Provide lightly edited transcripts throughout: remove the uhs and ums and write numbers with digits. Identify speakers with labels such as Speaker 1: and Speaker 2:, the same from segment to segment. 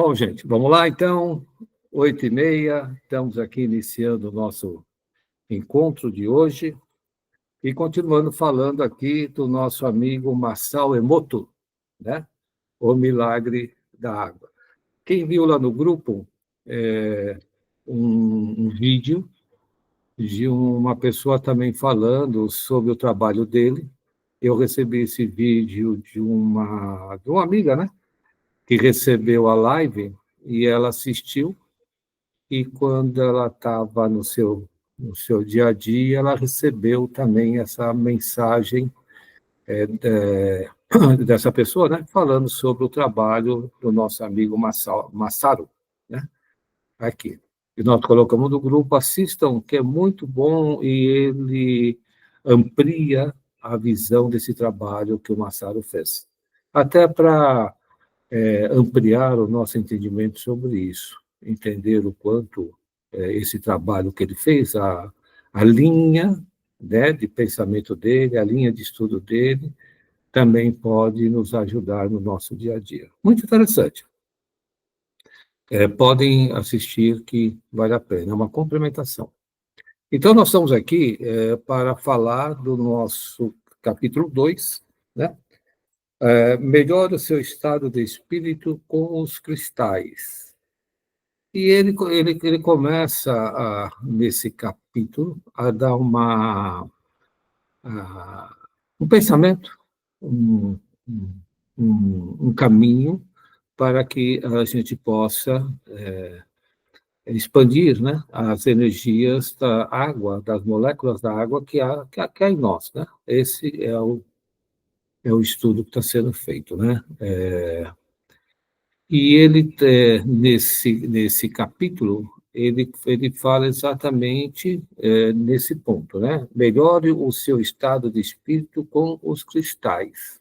Speaker 1: Bom, gente, vamos lá, então, 8h30, estamos aqui iniciando o nosso encontro de hoje e continuando falando aqui do nosso amigo Masao Emoto, né? O Milagre da Água. Quem viu lá no grupo um vídeo de uma pessoa também falando sobre o trabalho dele. Eu recebi esse vídeo de uma amiga, né? Que recebeu a live e ela assistiu. E quando ela estava no seu dia a dia, ela recebeu também essa mensagem dessa pessoa, né, falando sobre o trabalho do nosso amigo Masaru, né, aqui. E nós colocamos no grupo, assistam, que é muito bom, e ele amplia a visão desse trabalho que o Masaru fez. Até para ampliar o nosso entendimento sobre isso, entender o quanto esse trabalho que ele fez, a linha, né, de pensamento dele, a linha de estudo dele, também pode nos ajudar no nosso dia a dia. Muito interessante. Podem assistir, que vale a pena, é uma complementação. Então, nós estamos aqui para falar do nosso capítulo 2, né? Melhore o seu estado de espírito com os cristais. E ele começa, nesse capítulo, a dar um pensamento, um, um, um caminho para que a gente possa expandir, né, as energias da água, das moléculas da água que há em nós, né? Esse é o estudo que está sendo feito, né? E ele, nesse capítulo, ele fala exatamente nesse ponto, né? Melhore o seu estado de espírito com os cristais.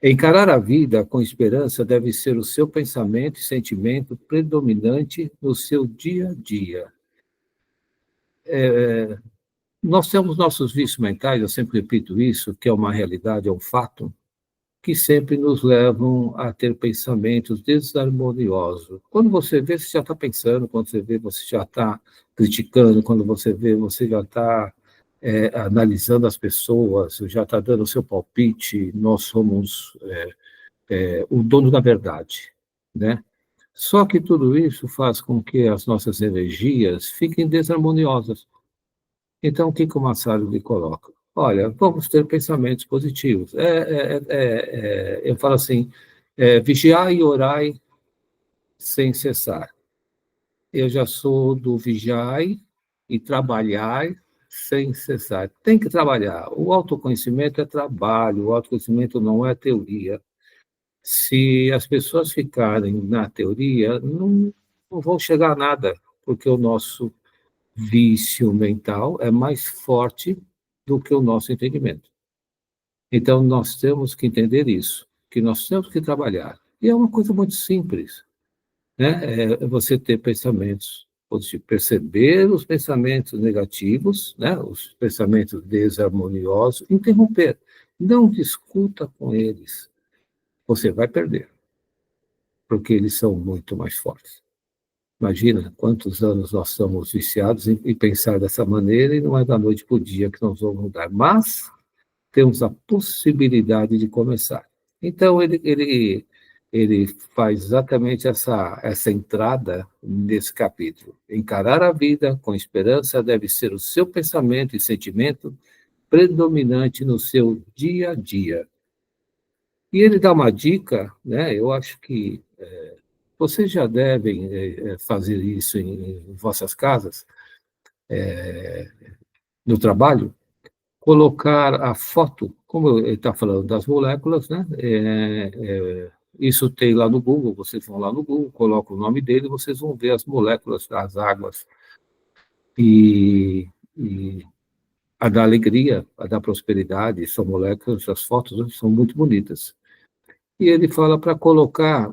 Speaker 1: Encarar a vida com esperança deve ser o seu pensamento e sentimento predominante no seu dia a dia. Nós temos nossos vícios mentais, eu sempre repito isso, que é uma realidade, é um fato, que sempre nos levam a ter pensamentos desarmoniosos. Quando você vê, você já está pensando, quando você vê, você já está criticando, quando você vê, você já está analisando as pessoas, já está dando o seu palpite, nós somos o dono da verdade, né? Só que tudo isso faz com que as nossas energias fiquem desarmoniosas. Então, o que o Massaro lhe coloca? Olha, vamos ter pensamentos positivos. Eu falo assim, vigiai e orai sem cessar. Eu já sou do vigiai e trabalhai sem cessar. Tem que trabalhar. O autoconhecimento é trabalho, o autoconhecimento não é teoria. Se as pessoas ficarem na teoria, não vão chegar a nada, porque o nosso vício mental é mais forte do que o nosso entendimento. Então, nós temos que entender isso, que nós temos que trabalhar. E é uma coisa muito simples, né? É você ter pensamentos positivos, perceber os pensamentos negativos, né? Os pensamentos desarmoniosos, interromper. Não discuta com eles. Você vai perder, porque eles são muito mais fortes. Imagina quantos anos nós somos viciados em pensar dessa maneira, e não é da noite para o dia que nós vamos mudar. Mas temos a possibilidade de começar. Então, ele faz exatamente essa entrada nesse capítulo. Encarar a vida com esperança deve ser o seu pensamento e sentimento predominante no seu dia a dia. E ele dá uma dica, né? Eu acho que vocês já devem fazer isso em vossas casas, no trabalho, colocar a foto, como ele está falando das moléculas, né? Isso tem lá no Google, vocês vão lá no Google, colocam o nome dele, vocês vão ver as moléculas das águas. E a da alegria, a da prosperidade, são moléculas, as fotos, né, são muito bonitas. E ele fala para colocar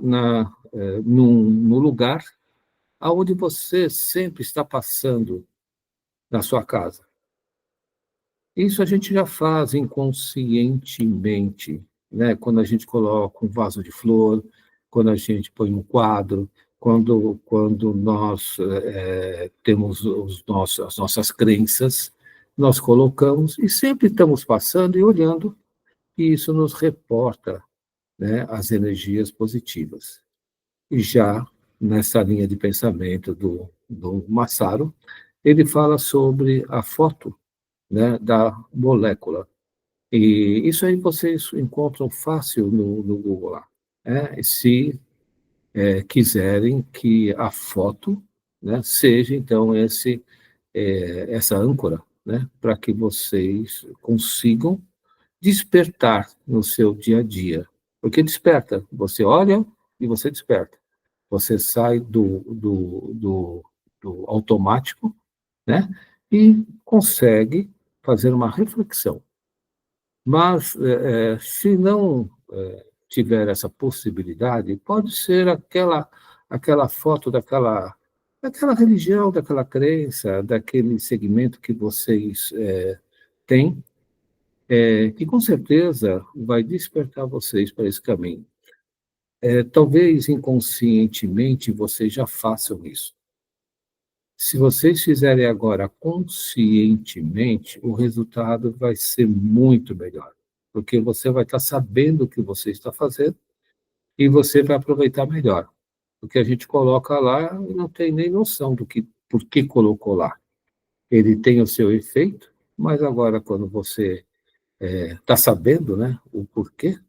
Speaker 1: no lugar aonde você sempre está passando na sua casa. Isso a gente já faz inconscientemente, né? Quando a gente coloca um vaso de flor, quando a gente põe um quadro, quando nós temos as nossas crenças, nós colocamos e sempre estamos passando e olhando, e isso nos reporta, né, as energias positivas. E já nessa linha de pensamento do Massaro, ele fala sobre a foto, né, da molécula. E isso aí vocês encontram fácil no Google lá. Se quiserem que a foto, né, seja, então, essa âncora, né, para que vocês consigam despertar no seu dia a dia. Porque desperta, você olha e você desperta. Você sai do automático, né, e consegue fazer uma reflexão. Mas, se não tiver essa possibilidade, pode ser aquela foto daquela religião, daquela crença, daquele segmento que vocês têm, que com certeza vai despertar vocês para esse caminho. Talvez inconscientemente vocês já façam isso. Se vocês fizerem agora conscientemente, o resultado vai ser muito melhor, porque você vai estar sabendo o que você está fazendo e você vai aproveitar melhor. Porque a gente coloca lá e não tem nem noção por que colocou lá. Ele tem o seu efeito, mas agora quando você está sabendo, né, o porquê,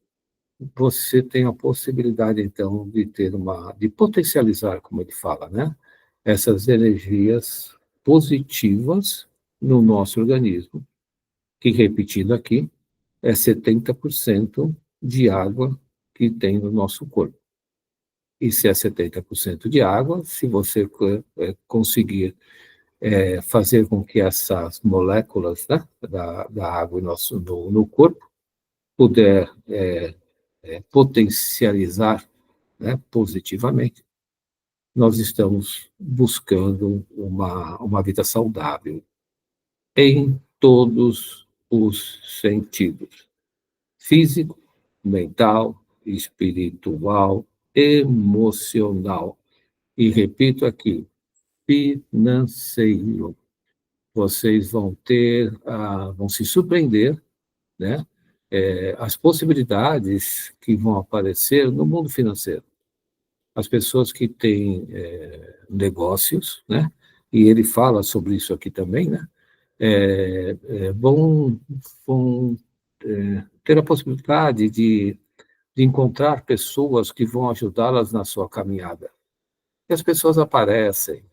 Speaker 1: você tem a possibilidade, então, de potencializar, como ele fala, né, essas energias positivas no nosso organismo, que, repetindo aqui, é 70% de água que tem no nosso corpo. E se é 70% de água, se você conseguir fazer com que essas moléculas, né, da água no corpo puder potencializar, né, positivamente, nós estamos buscando uma vida saudável em todos os sentidos: físico, mental, espiritual, emocional. E repito aqui, financeiro. Vocês vão se surpreender, né? As possibilidades que vão aparecer no mundo financeiro. As pessoas que têm negócios, né? E ele fala sobre isso aqui também, né? Vão ter a possibilidade de encontrar pessoas que vão ajudá-las na sua caminhada. E as pessoas aparecem,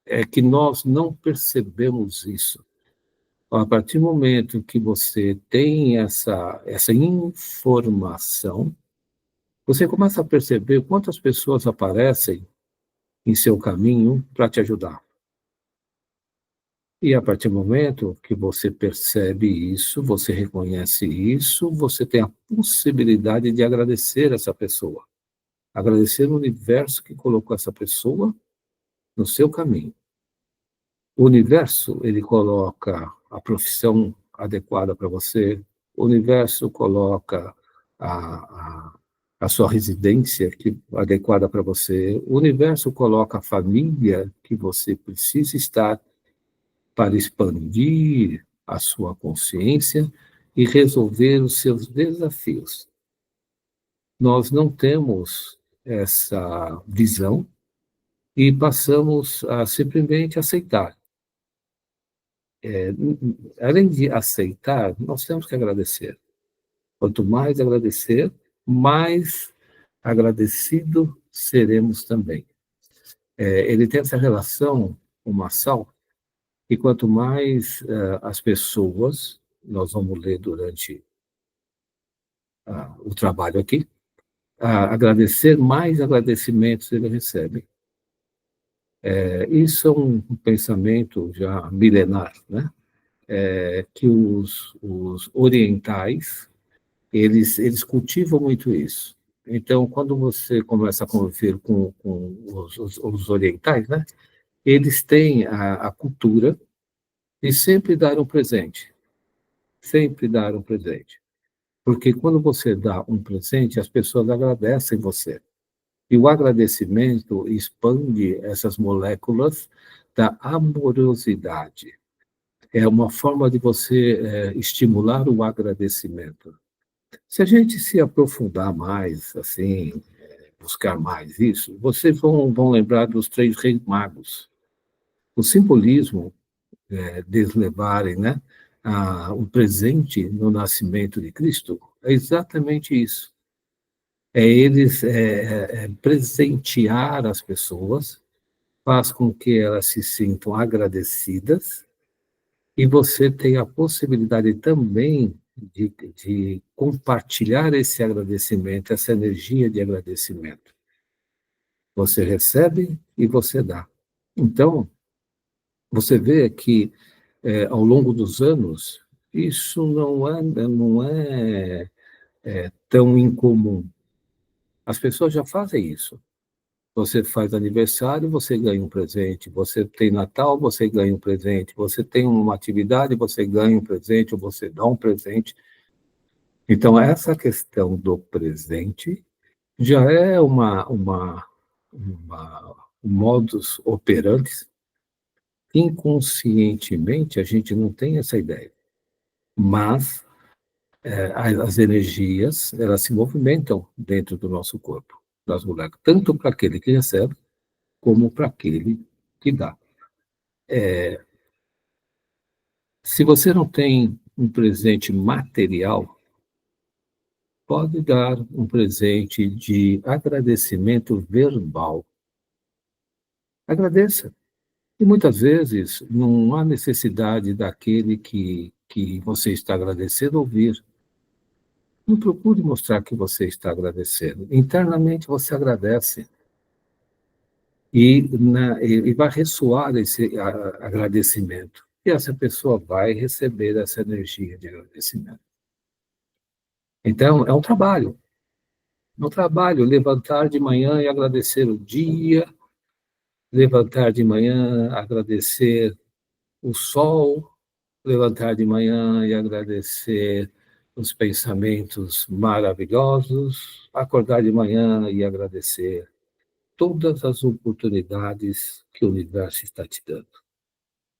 Speaker 1: é que nós não percebemos isso. A partir do momento que você tem essa informação, você começa a perceber quantas pessoas aparecem em seu caminho para te ajudar. E a partir do momento que você percebe isso, você reconhece isso, você tem a possibilidade de agradecer essa pessoa. Agradecer o universo que colocou essa pessoa no seu caminho. O universo, ele coloca a profissão adequada para você, o universo coloca a, a sua residência adequada para você, o universo coloca a família que você precisa estar para expandir a sua consciência e resolver os seus desafios. Nós não temos essa visão e passamos a simplesmente aceitar. Além de aceitar, nós temos que agradecer. Quanto mais agradecer, mais agradecido seremos também. Ele tem essa relação com o Marçal, e quanto mais as pessoas, nós vamos ler durante o trabalho aqui, agradecer, mais agradecimentos ele recebe. Isso é um pensamento já milenar, né? Que os orientais, eles cultivam muito isso. Então, quando você começa a conviver com os orientais, né? Eles têm a cultura de sempre dar um presente. Sempre dar um presente. Porque quando você dá um presente, as pessoas agradecem você. E o agradecimento expande essas moléculas da amorosidade. É uma forma de você estimular o agradecimento. Se a gente se aprofundar mais, assim, buscar mais isso, vocês vão lembrar dos três reis magos. O simbolismo deles levarem, né, o presente no nascimento de Cristo é exatamente isso. É eles presentear as pessoas, faz com que elas se sintam agradecidas e você tem a possibilidade também de compartilhar esse agradecimento, essa energia de agradecimento. Você recebe e você dá. Então, você vê que, ao longo dos anos, isso não é tão incomum. As pessoas já fazem isso. Você faz aniversário, você ganha um presente. Você tem Natal, você ganha um presente. Você tem uma atividade, você ganha um presente, ou você dá um presente. Então, essa questão do presente já é um modus operandi. Inconscientemente, a gente não tem essa ideia. Mas as energias, elas se movimentam dentro do nosso corpo, das moléculas, tanto para aquele que recebe, como para aquele que dá. Se você não tem um presente material, pode dar um presente de agradecimento verbal. Agradeça. E muitas vezes não há necessidade daquele que você está agradecendo ouvir. Não procure mostrar que você está agradecendo. Internamente você agradece. E vai ressoar esse agradecimento. E essa pessoa vai receber essa energia de agradecimento. Então, é um trabalho. É um trabalho levantar de manhã e agradecer o dia, levantar de manhã, agradecer o sol, levantar de manhã e agradecer os pensamentos maravilhosos, acordar de manhã e agradecer todas as oportunidades que o universo está te dando.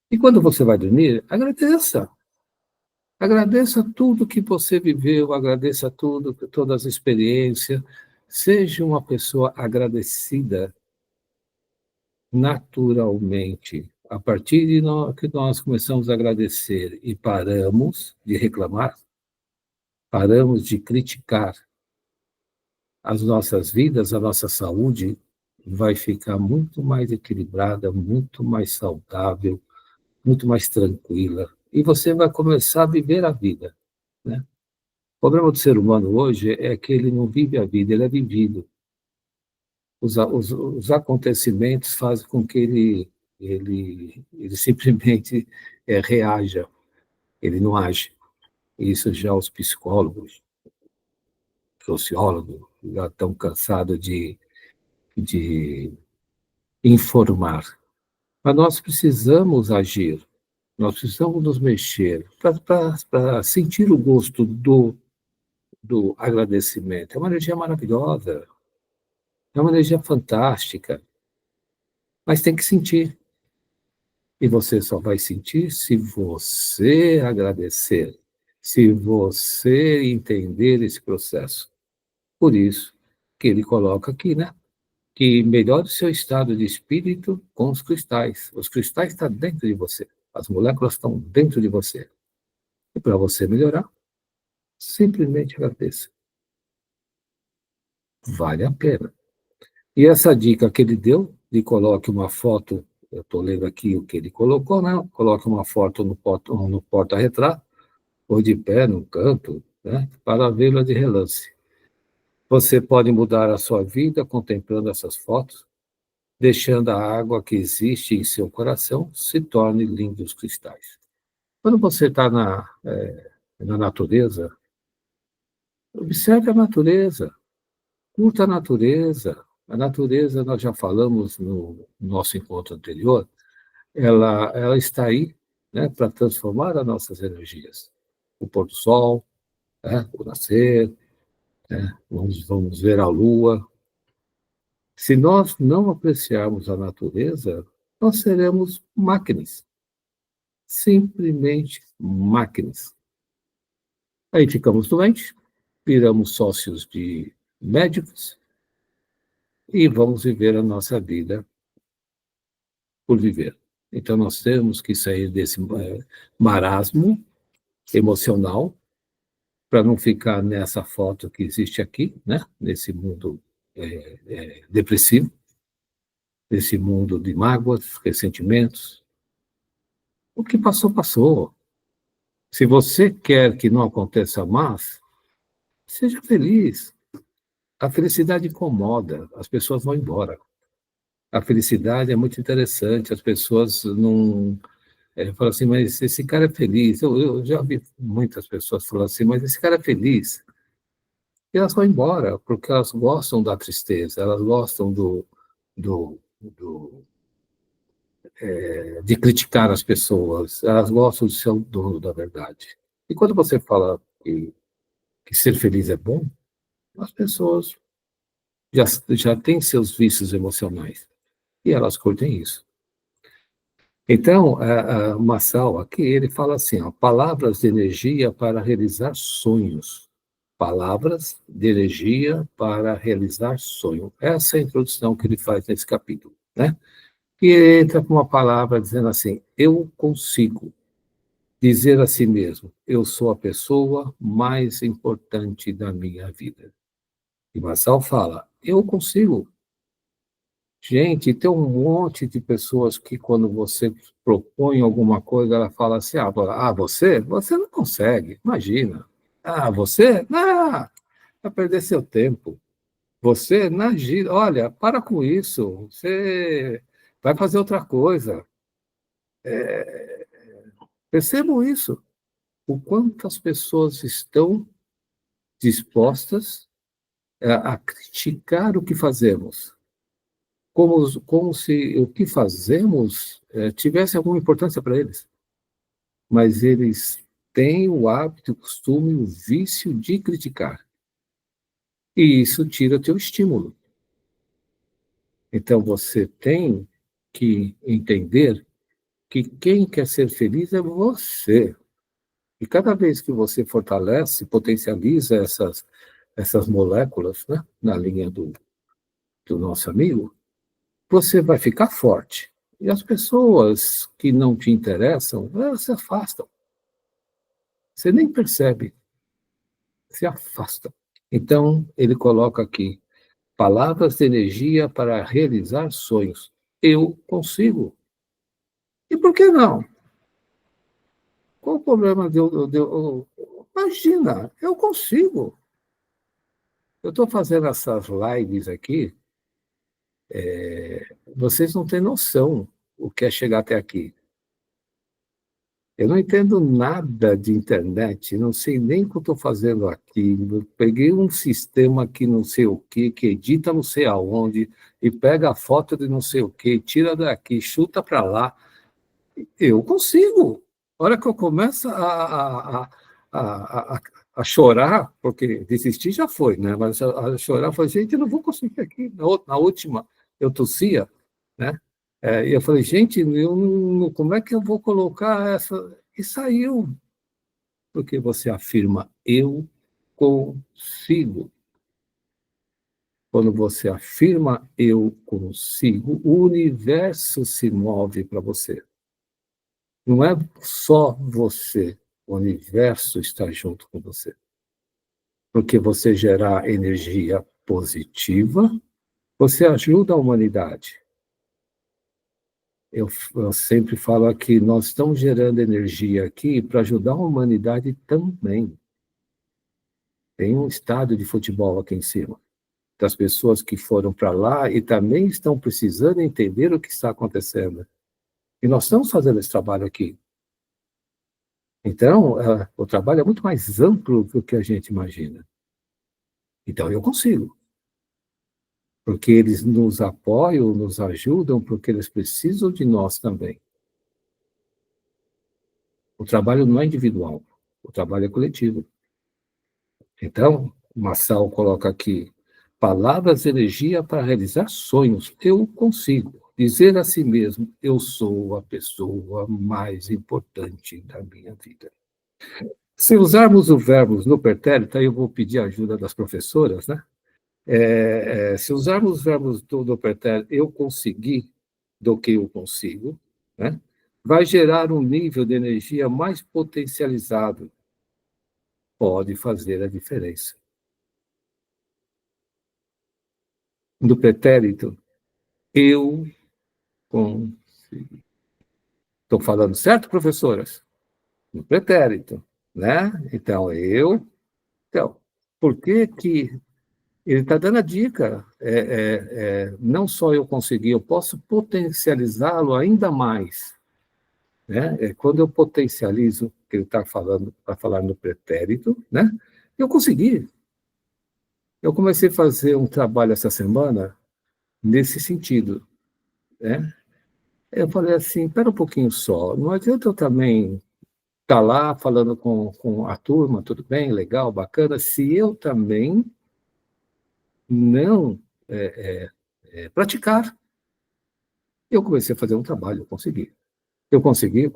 Speaker 1: E quando você vai dormir, agradeça. Agradeça tudo que você viveu, agradeça tudo, todas as experiências. Seja uma pessoa agradecida naturalmente. A partir de que nós começamos a agradecer e paramos de reclamar, paramos de criticar as nossas vidas, a nossa saúde vai ficar muito mais equilibrada, muito mais saudável, muito mais tranquila. E você vai começar a viver a vida, né? O problema do ser humano hoje é que ele não vive a vida, ele é vivido. Os acontecimentos fazem com que ele simplesmente reaja, ele não age. Isso já os psicólogos, sociólogos, já estão cansados de informar. Mas nós precisamos agir, nós precisamos nos mexer para sentir o gosto do agradecimento. É uma energia maravilhosa, é uma energia fantástica, mas tem que sentir. E você só vai sentir se você agradecer, se você entender esse processo. Por isso que ele coloca aqui, né? Que melhore o seu estado de espírito com os cristais. Os cristais estão dentro de você. As moléculas estão dentro de você. E para você melhorar, simplesmente agradeça. Vale a pena. E essa dica que ele deu, de coloque uma foto, eu estou lendo aqui o que ele colocou, né? Coloque uma foto no porta-retrato, ou de pé, no canto, né? Para vê-la de relance. Você pode mudar a sua vida contemplando essas fotos, deixando a água que existe em seu coração se torne lindos cristais. Quando você está na natureza, observe a natureza, curta a natureza. A natureza, nós já falamos no nosso encontro anterior, ela está aí, né, para transformar as nossas energias. O pôr do sol, né, o nascer, vamos ver a lua. Se nós não apreciarmos a natureza, nós seremos máquinas, simplesmente máquinas. Aí ficamos doentes, viramos sócios de médicos e vamos viver a nossa vida por viver. Então, nós temos que sair desse marasmo emocional para não ficar nessa foto que existe aqui, né? Nesse mundo depressivo, nesse mundo de mágoas, ressentimentos. O que passou, passou. Se você quer que não aconteça mais, seja feliz. A felicidade incomoda, as pessoas vão embora. A felicidade é muito interessante, as pessoas não. Falam assim, mas esse cara é feliz. Eu já vi muitas pessoas falando assim, mas esse cara é feliz. E elas vão embora, porque elas gostam da tristeza, elas gostam do, de criticar as pessoas, elas gostam de ser o dono da verdade. E quando você fala que ser feliz é bom, as pessoas já têm seus vícios emocionais e elas curtem isso. Então, a Massal aqui, ele fala assim, ó, palavras de energia para realizar sonhos. Palavras de energia para realizar sonho. Essa é a introdução que ele faz nesse capítulo, né? E entra com uma palavra dizendo assim, eu consigo dizer a si mesmo, eu sou a pessoa mais importante da minha vida. E Massal fala, eu consigo. Gente, tem um monte de pessoas que quando você propõe alguma coisa, ela fala assim, você? Você não consegue, imagina. Ah, você? Ah, vai perder seu tempo. Você, na gira, olha, para com isso, você vai fazer outra coisa. Percebam isso, o quanto as pessoas estão dispostas a criticar o que fazemos, como se o que fazemos tivesse alguma importância para eles. Mas eles têm o hábito, o costume, o vício de criticar. E isso tira teu estímulo. Então você tem que entender que quem quer ser feliz é você. E cada vez que você fortalece, potencializa essas moléculas, né, na linha do nosso amigo, você vai ficar forte. E as pessoas que não te interessam, elas se afastam. Você nem percebe, se afastam. Então, ele coloca aqui, palavras de energia para realizar sonhos. Eu consigo. E por que não? Qual o problema Imagina, eu consigo. Eu estou fazendo essas lives aqui, vocês não têm noção o que é chegar até aqui. Eu não entendo nada de internet, não sei nem o que eu estou fazendo aqui. Eu peguei um sistema que não sei o quê, que edita não sei aonde, e pega a foto de não sei o quê, tira daqui, chuta para lá. Eu consigo. A hora que eu começo a chorar, porque desistir já foi, né? Mas a chorar, eu falei, gente, eu não vou conseguir aqui. Na última, eu tossia, né? E eu falei, gente, como é que eu vou colocar essa? E saiu, porque você afirma, eu consigo. Quando você afirma, eu consigo, o universo se move para você. Não é só você, o universo está junto com você. Porque você gerar energia positiva, você ajuda a humanidade. Eu sempre falo aqui, nós estamos gerando energia aqui para ajudar a humanidade também. Tem um estádio de futebol aqui em cima, das pessoas que foram para lá e também estão precisando entender o que está acontecendo. E nós estamos fazendo esse trabalho aqui. Então, o trabalho é muito mais amplo do que a gente imagina. Então, eu consigo, porque eles nos apoiam, nos ajudam, porque eles precisam de nós também. O trabalho não é individual, o trabalho é coletivo. Então, Massal coloca aqui, Palavras de energia para realizar sonhos. Eu consigo. Dizer a si mesmo, eu sou a pessoa mais importante da minha vida. Se usarmos o verbo no pretérito, aí eu vou pedir a ajuda das professoras, né? Se usarmos os verbos do pretérito, eu consegui, do que eu consigo, né? Vai gerar um nível de energia mais potencializado. Pode fazer a diferença. No pretérito, eu consigo. Estou falando certo, professoras? No pretérito, né? Então, eu. Então, por que que ele está dando a dica? Não só eu conseguir, eu posso potencializá-lo ainda mais. Né? Quando eu potencializo, que ele está falando, para falar no pretérito, né? Eu consegui. Eu comecei a fazer um trabalho essa semana nesse sentido. Né? Eu falei assim, espera um pouquinho só, não adianta eu também estar lá falando com a turma, tudo bem, legal, bacana, se eu também não praticar. Eu comecei a fazer um trabalho, eu consegui. Eu consegui,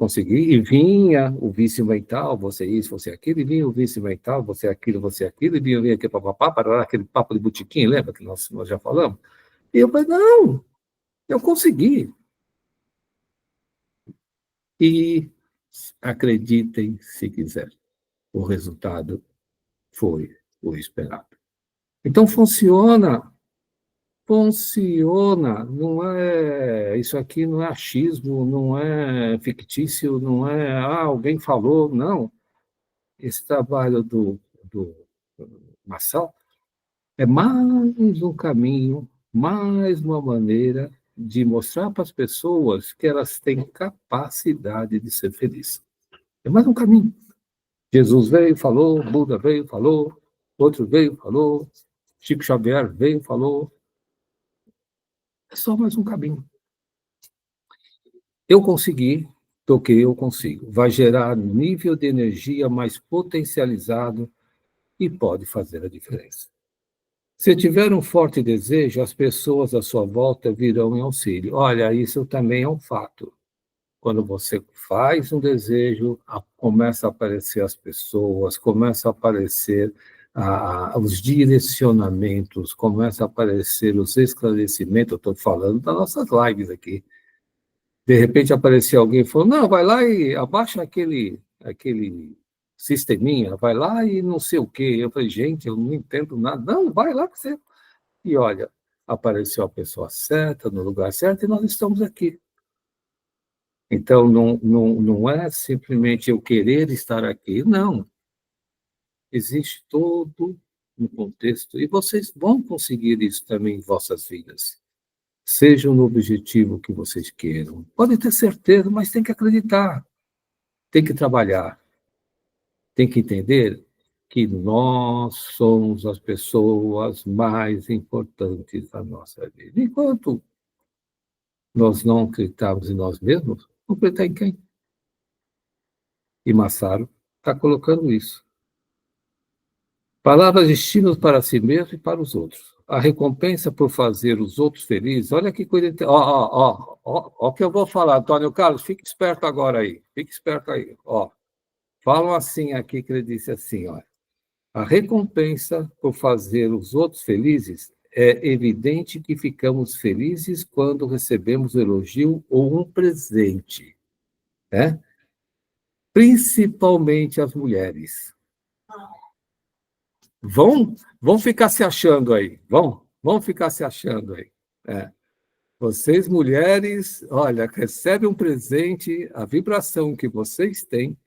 Speaker 1: e vinha o vício mental, você isso, você aquilo, e vinha o vício mental, você aquilo, e vinha aqui, papapá, para aquele papo de botequim, lembra que nós já falamos? E eu falei, não, eu consegui. E acreditem se quiser, o resultado foi o esperado. Então funciona, não é, isso aqui não é achismo, não é fictício, não é, alguém falou, não. Esse trabalho do Marçal é mais um caminho, mais uma maneira de mostrar para as pessoas que elas têm capacidade de ser felizes. É mais um caminho. Jesus veio, falou, Buda veio, falou, outro veio, falou, Chico Xavier veio, falou. É só mais um caminho. Eu consegui, toquei, eu consigo. Vai gerar um nível de energia mais potencializado e pode fazer a diferença. Se tiver um forte desejo, as pessoas à sua volta virão em auxílio. Olha, isso também é um fato. Quando você faz um desejo, começa a aparecer as pessoas, começa a aparecer os direcionamentos, começa a aparecer os esclarecimentos. Eu estou falando das nossas lives aqui. De repente aparecia alguém e falou, não, vai lá e abaixa aquele sisteminha, vai lá e não sei o quê. Eu falei, gente, eu não entendo nada. Não, vai lá que você... E olha, apareceu a pessoa certa, no lugar certo, e nós estamos aqui. Então, não é simplesmente eu querer estar aqui, não. Existe todo um contexto, e vocês vão conseguir isso também em vossas vidas. Sejam no objetivo que vocês queiram. Podem ter certeza, mas tem que acreditar, tem que trabalhar, tem que entender que nós somos as pessoas mais importantes da nossa vida. Enquanto nós não acreditarmos em nós mesmos, vamos acreditar em quem? E Massaro está colocando isso. Palavras destinos para si mesmo e para os outros. A recompensa por fazer os outros felizes. Olha que coisa. Ó, o que eu vou falar, Antônio Carlos, fique esperto agora aí. Fique esperto aí. Ó, falam assim aqui que ele disse assim, ó. A recompensa por fazer os outros felizes é evidente que ficamos felizes quando recebemos um elogio ou um presente, né? Principalmente as mulheres. Vão ficar se achando aí, vão ficar se achando aí. É. Vocês, mulheres, olha, recebem um presente, a vibração que vocês têm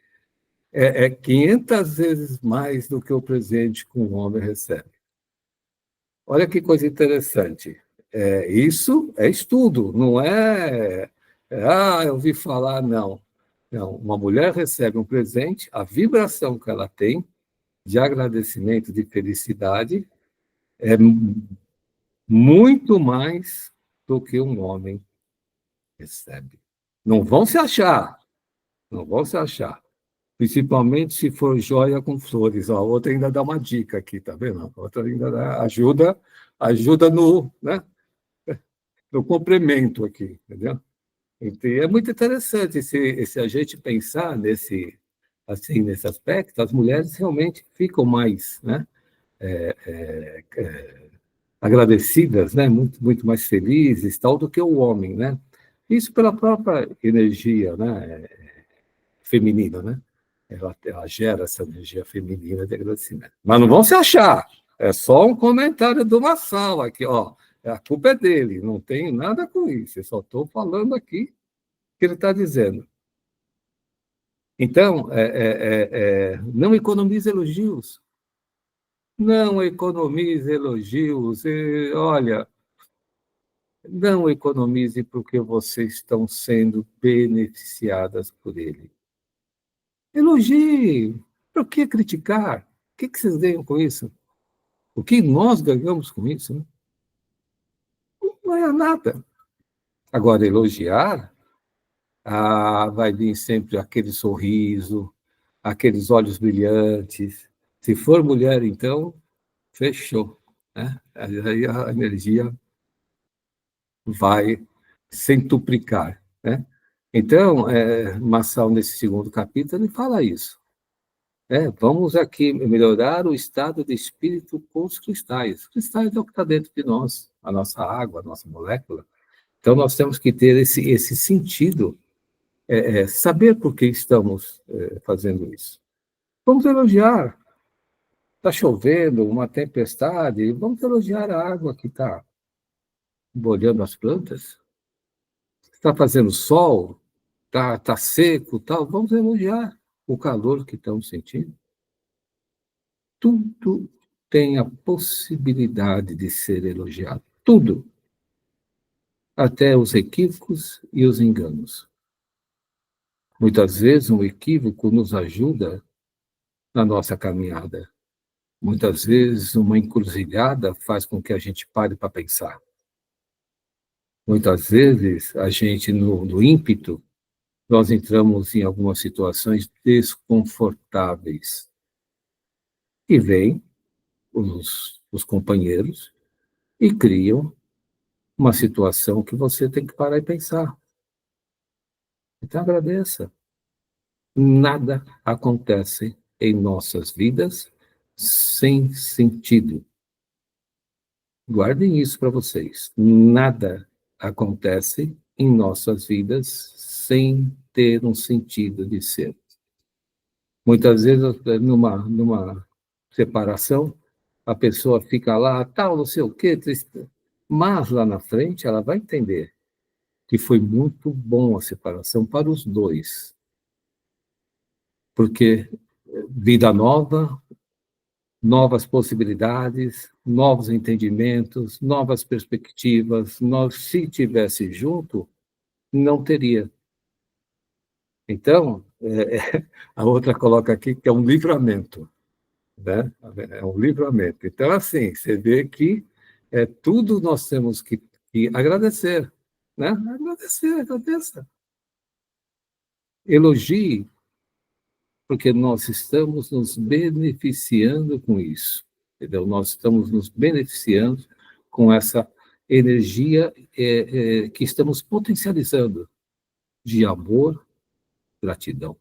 Speaker 1: é 500 vezes mais do que o presente que um homem recebe. Olha que coisa interessante. Isso é estudo, não eu ouvi falar, não. Não, uma mulher recebe um presente, a vibração que ela tem de agradecimento, de felicidade, é muito mais do que um homem recebe. Não vão se achar, não vão se achar. Principalmente se for joia com flores. Ó, a outra ainda dá uma dica aqui, tá vendo? A outra ainda ajuda no, né, no complemento aqui, entendeu? É muito interessante se a gente pensar assim, nesse aspecto, as mulheres realmente ficam mais, né, agradecidas, né, muito mais felizes, tal, do que o homem, né? Isso pela própria energia, né, feminina, né? Ela gera essa energia feminina de agradecimento. Mas não vão se achar. É só um comentário de uma sala aqui, ó. A culpa é dele, não tenho nada com isso. Eu só estou falando aqui o que ele está dizendo. Então, não economize elogios. Não economize elogios. Olha, não economize porque vocês estão sendo beneficiadas por ele. Elogie. Por que criticar? O que vocês ganham com isso? O que nós ganhamos com isso? Né? Não é nada. Agora, elogiar, vai vir sempre aquele sorriso, aqueles olhos brilhantes. Se for mulher, então, fechou. Né? Aí a energia vai centuplicar. Né? Então, Massal, nesse segundo capítulo, ele fala isso. Vamos aqui melhorar o estado de espírito com os cristais. Os cristais é o que está dentro de nós, a nossa água, a nossa molécula. Então, nós temos que ter esse sentido, saber por que estamos fazendo isso. Vamos elogiar. Está chovendo, uma tempestade, vamos elogiar a água que está molhando as plantas. Está fazendo sol, tá seco, tal. Vamos elogiar o calor que estamos sentindo. Tudo tem a possibilidade de ser elogiado. Tudo. Até os equívocos e os enganos. Muitas vezes um equívoco nos ajuda na nossa caminhada. Muitas vezes uma encruzilhada faz com que a gente pare para pensar. Muitas vezes a gente, no ímpeto, nós entramos em algumas situações desconfortáveis. E vêm os companheiros e criam uma situação que você tem que parar e pensar. Então agradeça. Nada acontece em nossas vidas sem sentido. Guardem isso para vocês. Nada acontece em nossas vidas sem ter um sentido de ser. Muitas vezes, numa separação, a pessoa fica lá, tal, não sei o quê, triste. Mas lá na frente ela vai entender que foi muito bom a separação para os dois. Porque vida nova, novas possibilidades, novos entendimentos, novas perspectivas. Nós, se tivesse junto, não teria. Então, a outra coloca aqui que é um livramento, né? É um livramento. Então, assim, você vê que tudo nós temos que agradecer, né? Agradecer, agradeça. Elogie, porque nós estamos nos beneficiando com isso, entendeu? Nós estamos nos beneficiando com essa energia que estamos potencializando de amor, gratidão.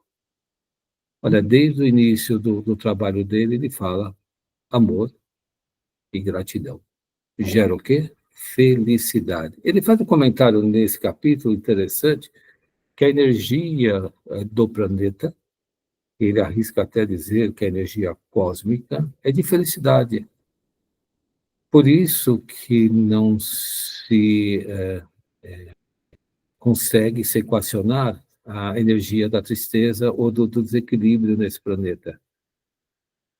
Speaker 1: Olha, desde o início do trabalho dele, ele fala amor e gratidão. Gera o quê? Felicidade. Ele faz um comentário nesse capítulo interessante, que a energia do planeta, ele arrisca até dizer que a energia cósmica é de felicidade. Por isso que não se consegue se equacionar a energia da tristeza ou do desequilíbrio nesse planeta.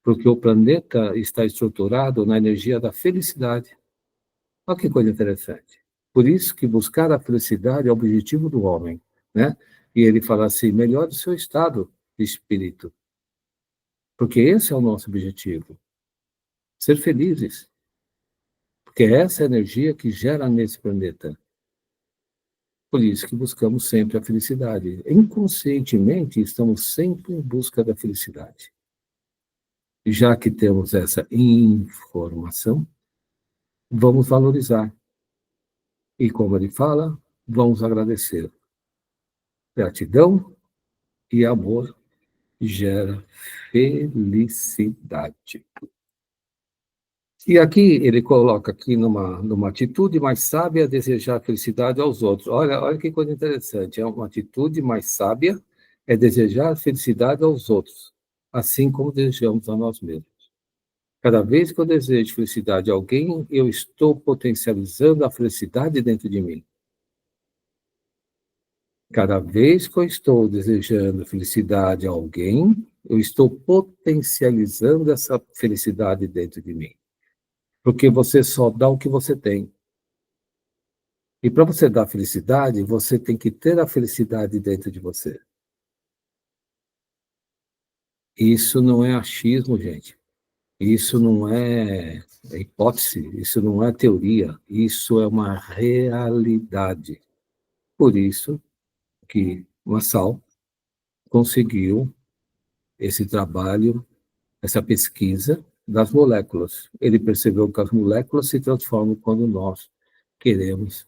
Speaker 1: Porque o planeta está estruturado na energia da felicidade. Olha que coisa interessante. Por isso que buscar a felicidade é o objetivo do homem, né? E ele fala assim, melhore o seu estado de espírito. Porque esse é o nosso objetivo. Ser felizes. Porque é essa energia que gera nesse planeta. Por isso que buscamos sempre a felicidade. Inconscientemente, estamos sempre em busca da felicidade. Já que temos essa informação, vamos valorizar. E como ele fala, vamos agradecer. Gratidão e amor gera felicidade. E aqui ele coloca aqui numa atitude mais sábia desejar felicidade aos outros. Olha que coisa interessante. É uma atitude mais sábia é desejar felicidade aos outros, assim como desejamos a nós mesmos. Cada vez que eu desejo felicidade a alguém, eu estou potencializando a felicidade dentro de mim. Cada vez que eu estou desejando felicidade a alguém, eu estou potencializando essa felicidade dentro de mim. Porque você só dá o que você tem. E para você dar felicidade, você tem que ter a felicidade dentro de você. Isso não é achismo, gente. Isso não é hipótese, isso não é teoria, isso é uma realidade. Por isso que Massal conseguiu esse trabalho, essa pesquisa das moléculas. Ele percebeu que as moléculas se transformam quando nós queremos,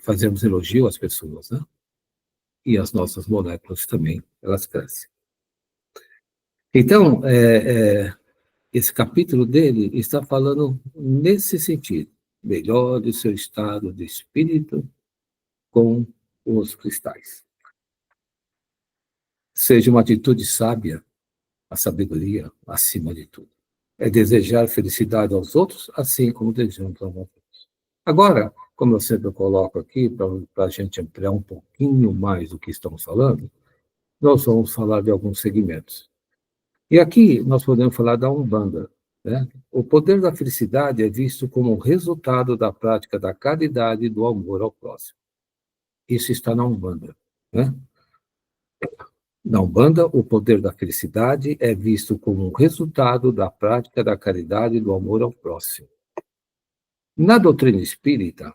Speaker 1: fazemos elogio às pessoas, né? E as nossas moléculas também, elas crescem. Então, esse capítulo dele está falando nesse sentido. Melhore o seu estado de espírito com os cristais. Seja uma atitude sábia, a sabedoria acima de tudo. É desejar felicidade aos outros, assim como desejamos a nós outros. Agora, como eu sempre coloco aqui, para a gente ampliar um pouquinho mais o que estamos falando, nós vamos falar de alguns segmentos. E aqui nós podemos falar da Umbanda, né? O poder da felicidade é visto como resultado da prática da caridade e do amor ao próximo. Isso está na Umbanda, né? Na Umbanda, o poder da felicidade é visto como um resultado da prática da caridade e do amor ao próximo. Na doutrina espírita,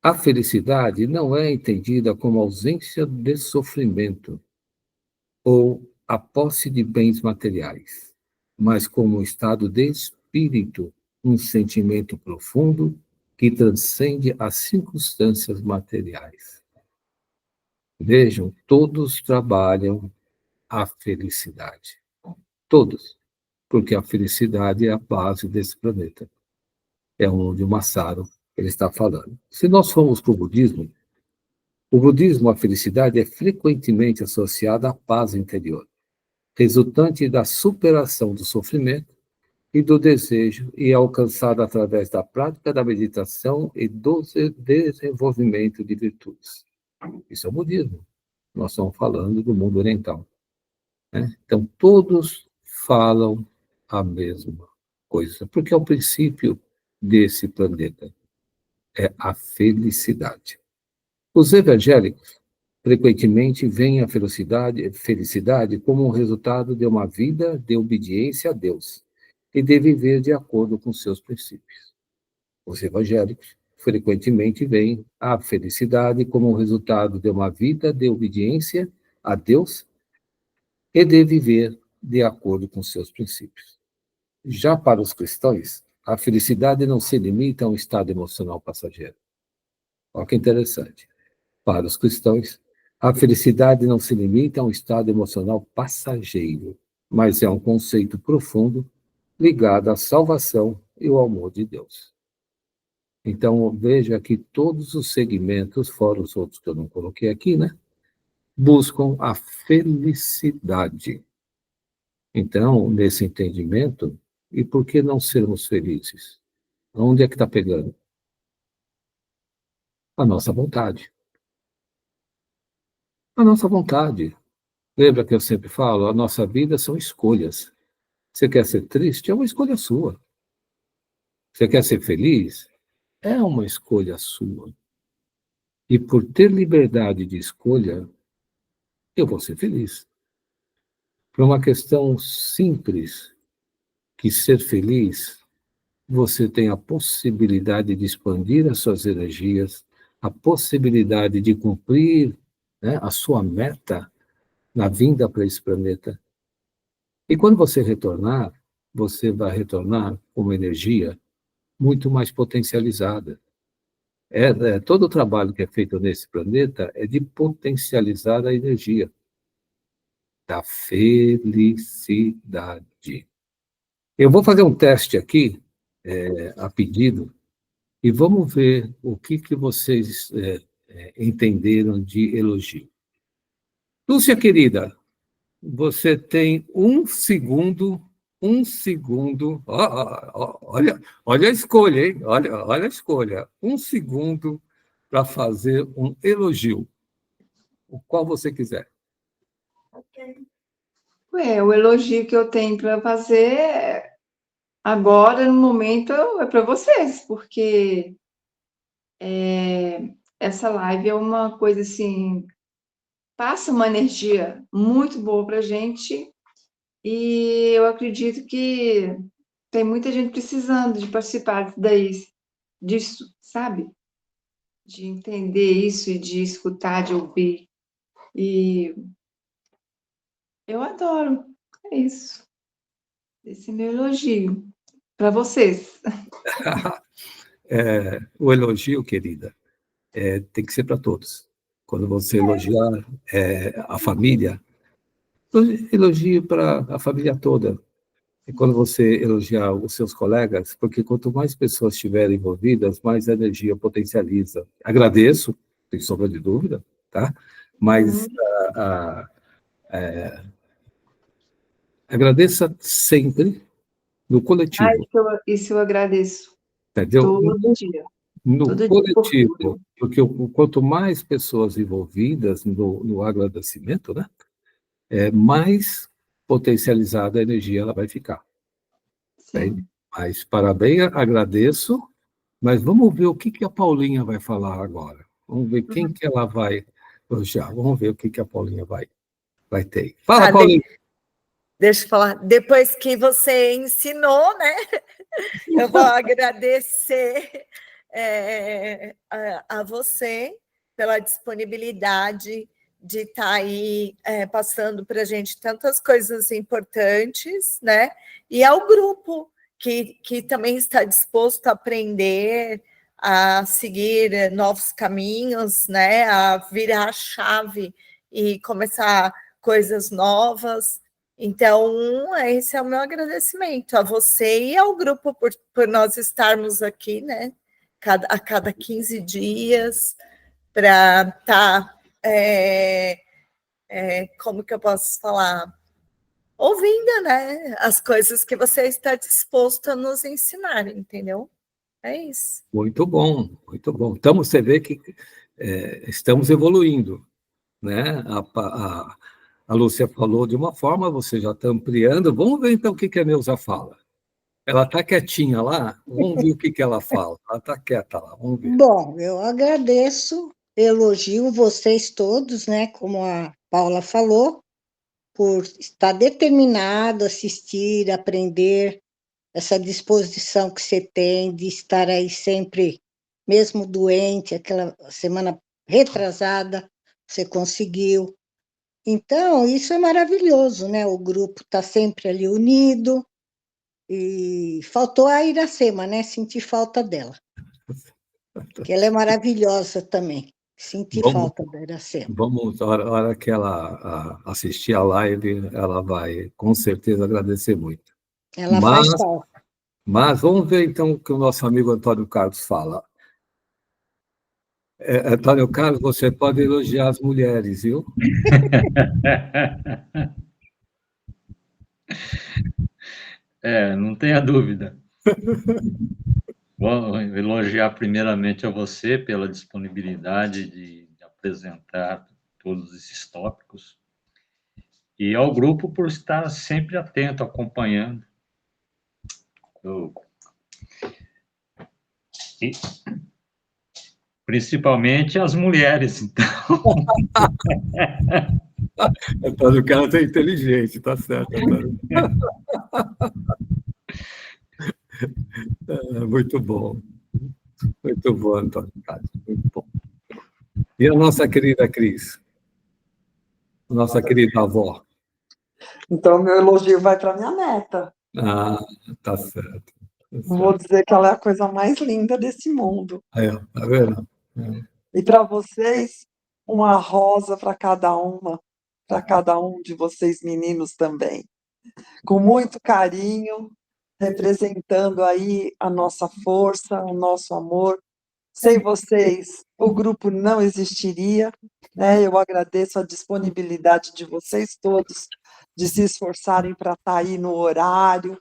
Speaker 1: a felicidade não é entendida como ausência de sofrimento ou a posse de bens materiais, mas como um estado de espírito, um sentimento profundo que transcende as circunstâncias materiais. Vejam, todos trabalham a felicidade. Todos. Porque a felicidade é a base desse planeta. É onde o Massaro ele está falando. Se nós formos para o budismo, a felicidade é frequentemente associada à paz interior, resultante da superação do sofrimento e do desejo, e é alcançada através da prática da meditação e do desenvolvimento de virtudes. Isso é o budismo. Nós estamos falando do mundo oriental, né? Então, todos falam a mesma coisa, porque é o princípio desse planeta, é a felicidade. Os evangélicos frequentemente veem a felicidade como um resultado de uma vida de obediência a Deus e de viver de acordo com seus princípios. Os evangélicos frequentemente veem a felicidade como um resultado de uma vida de obediência a Deus e de viver de acordo com seus princípios. Já para os cristãos, a felicidade não se limita a um estado emocional passageiro. Olha que interessante. Para os cristãos, a felicidade não se limita a um estado emocional passageiro, mas é um conceito profundo ligado à salvação e ao amor de Deus. Então, veja que todos os segmentos, fora os outros que eu não coloquei aqui, né, buscam a felicidade. Então, nesse entendimento, e por que não sermos felizes? Onde é que está pegando? A nossa vontade. A nossa vontade. Lembra que eu sempre falo? A nossa vida são escolhas. Você quer ser triste? É uma escolha sua. Você quer ser feliz? É uma escolha sua. E por ter liberdade de escolha, eu vou ser feliz. Por uma questão simples, que ser feliz, você tem a possibilidade de expandir as suas energias, a possibilidade de cumprir, né, a sua meta na vinda para esse planeta. E quando você vai retornar com uma energia muito mais potencializada. Todo o trabalho que é feito nesse planeta é de potencializar a energia da felicidade. Eu vou fazer um teste aqui, a pedido, e vamos ver o que vocês entenderam de elogio. Lúcia, querida, você tem um segundo, olha a escolha, hein? Olha a escolha. Um segundo para fazer um elogio, o qual você quiser.
Speaker 2: O elogio que eu tenho para fazer agora, no momento, é para vocês, porque essa live é uma coisa assim, passa uma energia muito boa para a gente e eu acredito que tem muita gente precisando de participar disso, sabe? De entender isso e de escutar, de ouvir. E eu adoro. É isso. Esse é meu elogio para vocês.
Speaker 1: O elogio, querida, tem que ser para todos. Quando você elogiar a família, elogie para a família toda. E quando você elogiar os seus colegas, porque quanto mais pessoas estiverem envolvidas, mais a energia potencializa. Agradeço, sem sombra de dúvida, tá? Mas agradeça sempre no coletivo,
Speaker 2: Isso eu agradeço
Speaker 1: entendeu?
Speaker 2: todo dia.
Speaker 1: No
Speaker 2: Todo dia, por
Speaker 1: coletivo,
Speaker 2: tudo.
Speaker 1: porque quanto mais pessoas envolvidas no agradecimento, né, mais potencializada a energia ela vai ficar. Entende?
Speaker 2: Sim.
Speaker 1: Mas parabéns, agradeço, mas vamos ver o que a Paulinha vai falar agora. Vamos ver quem que ela vai elogiar. Vamos ver o que a Paulinha vai ter. Fala, Paulinha!
Speaker 3: Deixa eu falar. Depois que você ensinou, né? Eu vou agradecer a você pela disponibilidade de estar aí passando para a gente tantas coisas importantes, né? E ao grupo que também está disposto a aprender, a seguir novos caminhos, né? A virar a chave e começar coisas novas. Então, esse é o meu agradecimento a você e ao grupo por nós estarmos aqui, né? A cada 15 dias, para estar, como que eu posso falar? Ouvindo, né? As coisas que você está disposto a nos ensinar, entendeu? É isso.
Speaker 1: Muito bom, muito bom. Então, você vê que estamos evoluindo, né? A Lúcia falou de uma forma, você já está ampliando. Vamos ver, então, o que a Neuza fala. Ela está quietinha lá, vamos ver o que ela fala. Ela está quieta lá, vamos ver.
Speaker 4: Bom, eu agradeço, elogio vocês todos, né? Como a Paula falou, por estar determinado a assistir, aprender, essa disposição que você tem de estar aí sempre, mesmo doente, aquela semana retrasada, você conseguiu. Então, isso é maravilhoso, né? O grupo está sempre ali unido, e faltou a Iracema, né? Senti falta dela, que ela é maravilhosa também. Senti falta da Iracema.
Speaker 1: A hora que ela assistir a live, ela vai com certeza agradecer muito.
Speaker 4: Ela faz falta.
Speaker 1: Mas vamos ver então o que o nosso amigo Antônio Carlos fala. Antônio Carlos, você pode elogiar as mulheres, viu?
Speaker 5: Não tenha dúvida. Vou elogiar primeiramente a você pela disponibilidade de apresentar todos esses tópicos e ao grupo por estar sempre atento, acompanhando. E, principalmente as mulheres, então.
Speaker 1: Antônio Carlos é inteligente, tá certo, Antônio. Muito bom, Antônio Carlos, muito bom. E a nossa querida Cris? Nossa querida avó?
Speaker 6: Então, meu elogio vai para minha neta.
Speaker 1: Ah, tá certo. Tá
Speaker 6: Vou
Speaker 1: certo.
Speaker 6: dizer que ela é a coisa mais linda desse mundo.
Speaker 1: É, tá vendo?
Speaker 6: E para vocês, uma rosa para cada um de vocês meninos também. Com muito carinho, representando aí a nossa força, o nosso amor. Sem vocês, o grupo não existiria, né? Eu agradeço a disponibilidade de vocês todos de se esforçarem para estar aí no horário,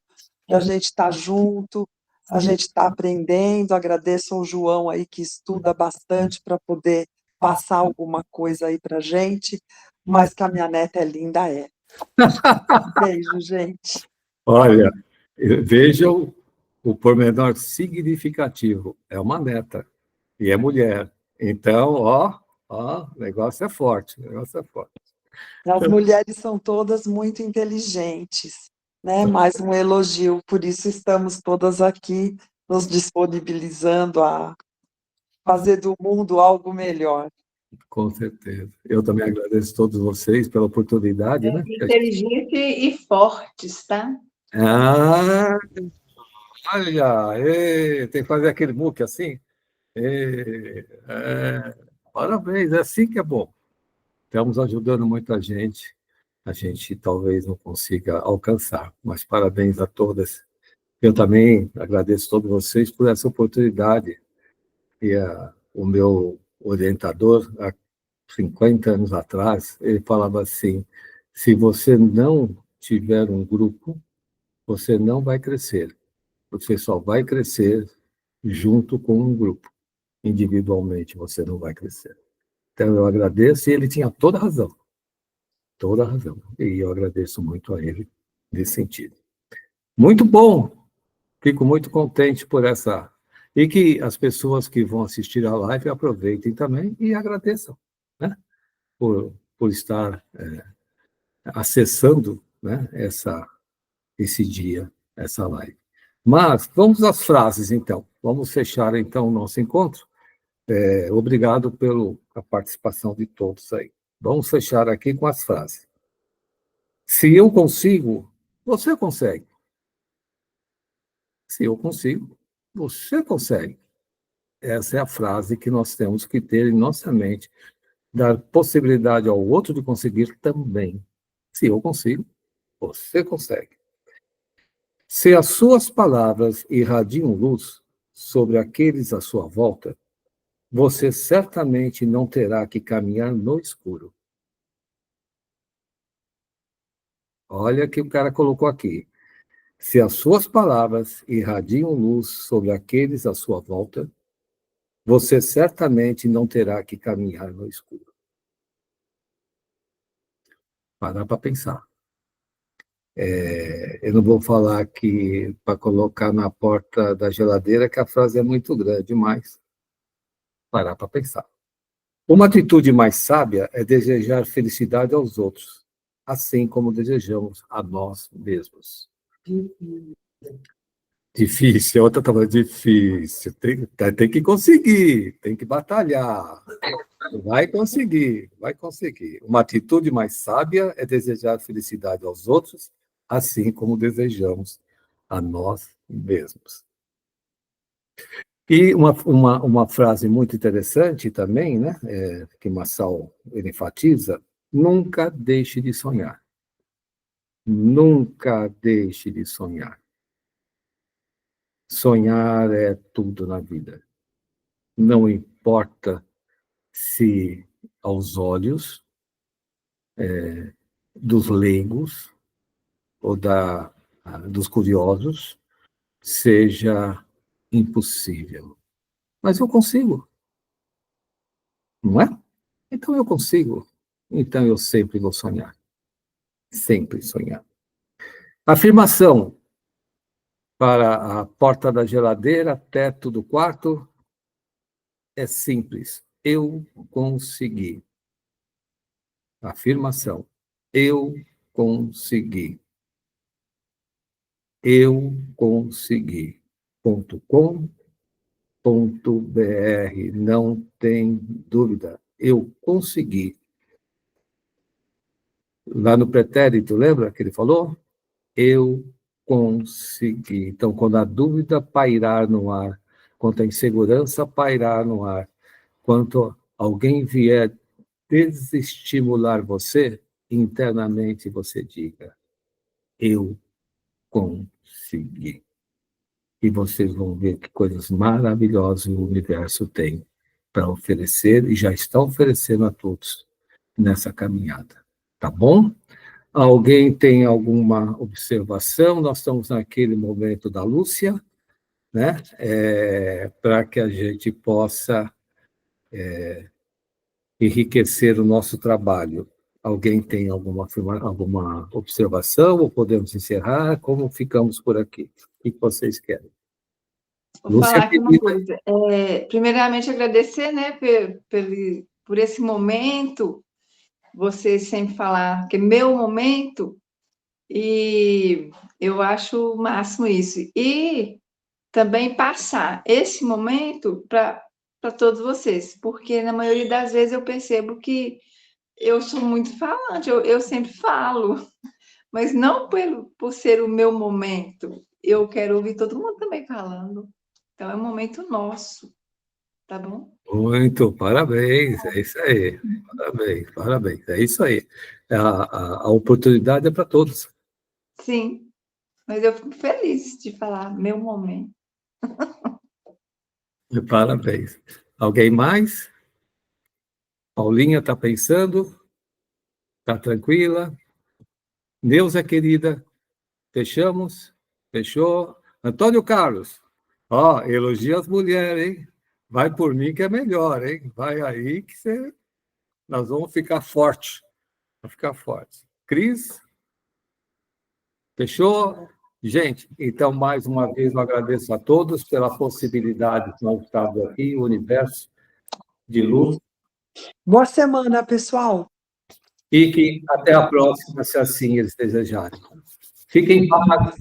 Speaker 6: a gente está junto, a gente está aprendendo. Agradeço ao João aí que estuda bastante para poder passar alguma coisa aí para gente, mas que a minha neta é linda, é. Beijo, gente.
Speaker 1: Olha, vejam o pormenor significativo. É uma neta e é mulher. Então, o negócio é forte, o negócio é forte.
Speaker 6: As mulheres são todas muito inteligentes, né? Mais um elogio, por isso estamos todas aqui nos disponibilizando a fazer do mundo algo melhor.
Speaker 1: Com certeza. Eu também agradeço a todos vocês pela oportunidade, né?
Speaker 2: Inteligente e fortes, tá?
Speaker 1: Ah, olha, tem que fazer aquele muque assim. Parabéns, é assim que é bom. Estamos ajudando muita gente. A gente talvez não consiga alcançar, mas parabéns a todas. Eu também agradeço a todos vocês por essa oportunidade. O meu orientador, há 50 anos atrás, ele falava assim: se você não tiver um grupo, você não vai crescer. Você só vai crescer junto com um grupo. Individualmente, você não vai crescer. Então, eu agradeço, e ele tinha toda a razão. Toda a razão. E eu agradeço muito a ele nesse sentido. Muito bom! Fico muito contente por essa. E que as pessoas que vão assistir a live aproveitem também e agradeçam, né? Por estar acessando, né, esse dia, essa live. Mas vamos às frases, então. Vamos fechar, então, o nosso encontro. Obrigado pela participação de todos aí. Vamos fechar aqui com as frases. Se eu consigo, você consegue. Se eu consigo, você consegue. Essa é a frase que nós temos que ter em nossa mente, dar possibilidade ao outro de conseguir também. Se eu consigo, você consegue. Se as suas palavras irradiam luz sobre aqueles à sua volta, você certamente não terá que caminhar no escuro. Olha que o cara colocou aqui. Se as suas palavras irradiam luz sobre aqueles à sua volta, você certamente não terá que caminhar no escuro. Parar para pensar. Eu não vou falar aqui para colocar na porta da geladeira, que a frase é muito grande, mas parar para pensar. Uma atitude mais sábia é desejar felicidade aos outros, assim como desejamos a nós mesmos. Difícil, a outra estava difícil. Tem que conseguir, tem que batalhar. Vai conseguir, vai conseguir. Uma atitude mais sábia é desejar felicidade aos outros, assim como desejamos a nós mesmos. E uma frase muito interessante também, né, que Marçal ele enfatiza: nunca deixe de sonhar. Nunca deixe de sonhar. Sonhar é tudo na vida. Não importa se aos olhos dos leigos ou dos curiosos seja impossível. Mas eu consigo, não é? Então eu consigo. Então eu sempre vou sonhar. Sempre sonhar. Afirmação para a porta da geladeira, teto do quarto, é simples. Eu consegui. Afirmação. Eu consegui. Eu consegui. .com.br. Não tem dúvida. Eu consegui. Lá no pretérito, lembra que ele falou? Eu consegui. Então, quando a dúvida pairar no ar, quando a insegurança pairar no ar, quando alguém vier desestimular você, internamente você diga: eu consegui. E vocês vão ver que coisas maravilhosas o universo tem para oferecer e já está oferecendo a todos nessa caminhada. Tá bom? Alguém tem alguma observação? Nós estamos naquele momento da Lúcia, né? Para que a gente possa enriquecer o nosso trabalho. Alguém tem alguma observação ou podemos encerrar? Como ficamos por aqui? O que vocês querem?
Speaker 2: Vou
Speaker 1: Lúcia,
Speaker 2: falar aqui uma
Speaker 1: querida.
Speaker 2: coisa. Primeiramente, agradecer, né, por esse momento, você sempre falar que é meu momento, e eu acho o máximo isso. E também passar esse momento para todos vocês, porque na maioria das vezes eu percebo que eu sou muito falante, eu sempre falo, mas não por ser o meu momento. Eu quero ouvir todo mundo também falando. Então é um momento nosso, tá bom?
Speaker 1: Muito, parabéns, é isso aí. Parabéns, parabéns, é isso aí. A oportunidade é para todos.
Speaker 2: Sim, mas eu fico feliz de falar meu momento.
Speaker 1: Parabéns. Alguém mais? Paulinha está pensando? Está tranquila? Neuza, querida, fechamos? Fechou? Antônio Carlos, ó, elogia as mulheres, hein? Vai por mim que é melhor, hein? Vai aí que nós vamos ficar forte. Vamos ficar forte. Cris, fechou? Gente, então, mais uma vez, eu agradeço a todos pela possibilidade de nós estarmos aqui, o universo de luz.
Speaker 6: Boa semana, pessoal.
Speaker 1: E que até a próxima, se assim eles desejarem. Fiquem em paz.